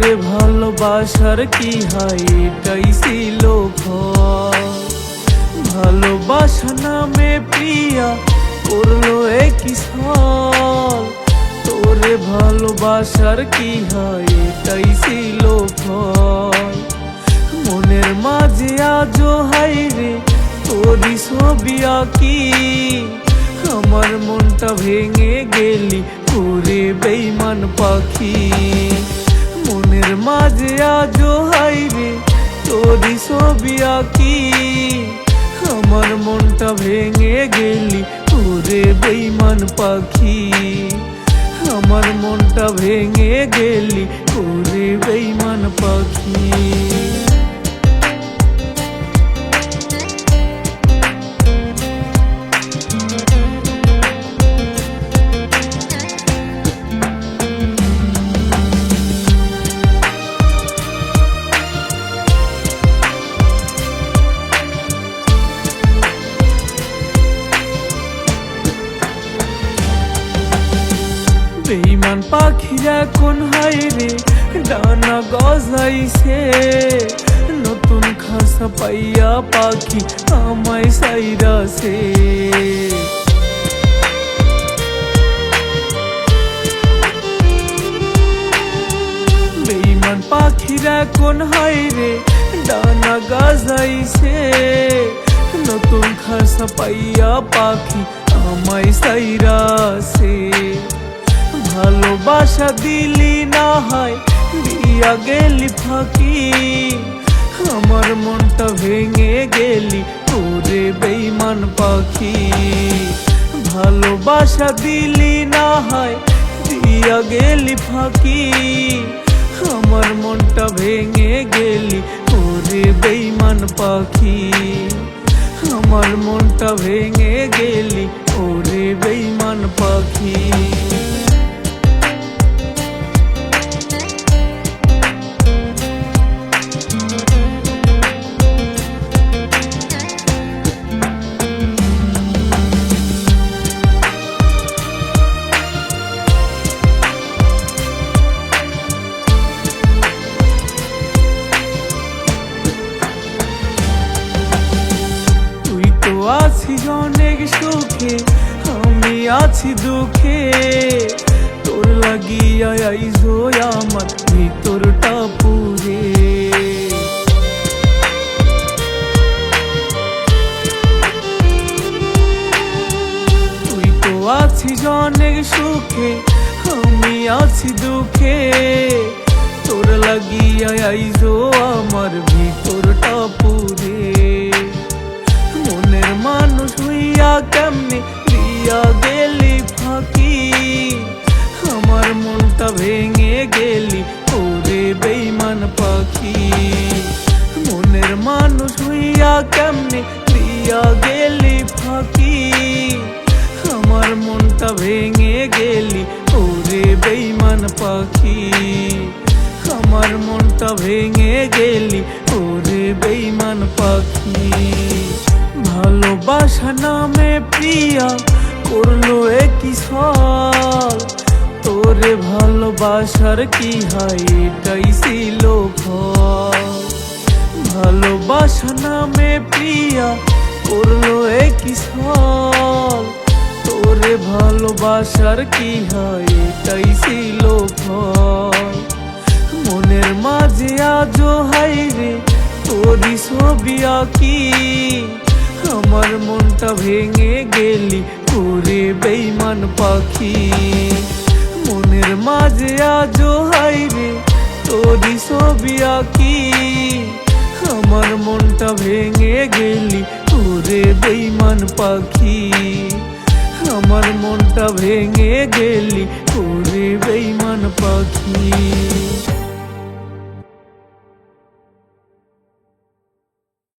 তোরে ভালোবাসার কি হয় এটাই ছিল ভয়। ভালোবাসা নামে প্রিয়া করলো একই ছল। তোরে ভালোবাসার কি হয় এটাই ছিল ভয়। মনের মাঝে আজো হাইরে তোরি ছবি আঁকি, আমার মনটা ভেঙে গেলি ওরে বেঈমান পাখি। মনের মাঝে আজো হাইরে তোরি ছবি আঁকি, আমার মনটা ভেঙে গেলি ওরে বেঈমান পাখি। আমার মনটা ভেঙে গেলি ওরে বেঈমান পাখি। বেঈমান পাখিরা কোন হায়রে ডানা গজাইছে, নতুন খাসা পাইয়া পাখি আমায় সাইরাছে। বেঈমান পাখিরা কোন হায়রে ডানা গজাইছে, নতুন খাসা পাইয়া পাখি আমায় সাইরাছে। ভালোবাসা দিলি না হয় দিয়া গেলি ফাঁকি, আমার মনটা ভেঙে গেলি ওরে বেঈমান পাখি। ভালোবাসা দিলি না হয় দিয়া গেলি ফাঁকি, আমার মনটা ভেঙে গেলি ওরে বেঈমান পাখি। আমার মনটা ভেঙে গেলি ওরে বেঈমান পাখি। আছিস অনেক সুখে আমি আছি দুঃখে, তোর লাগিয়া আইজো আমার ভিতরটা পুরে। তুই তো আছিস অনেক সুখে আমি আছি দুঃখে, তোর লাগিয়া আইজো আমার ভিতরটা পুরে। মনের মানুষ হইয়া কেমনে দিয়া গেলি ফাঁকি, আমার মনটা ভেঙে গেলি ওরে বেঈমান পাখি। মনের মানুষ হইয়া কেমনে দিয়া গেলি ফাঁকি, আমার মনটা ভেঙে গেলি ওরে বেঈমান পাখি। আমার মনটা ভেঙে গেলি ওরে বেঈমান পাখি। ভালোবাসা নামে প্রিয়া করলো একই ছল। তোরে ভালোবাসার কি হয় এটাই ছিল ভয়। ভালোবাসা নামে প্রিয়া করলো একই ছল। তোরে ভালোবাসার কি হয় এটাই ছিল ভয়। মনের মাঝে আজো হাইরে তোরি ছবি আঁকি, আমার মনটা ভেঙে গেলি ওরে বেঈমান পাখি। মনের মাঝে আজো হাইরে তোরি ছবি আঁকি, আমার মনটা ভেঙে গেলি ওরে বেঈমান পাখি। আমার মনটা ভেঙে গেলি ওরে বেঈমান পাখি।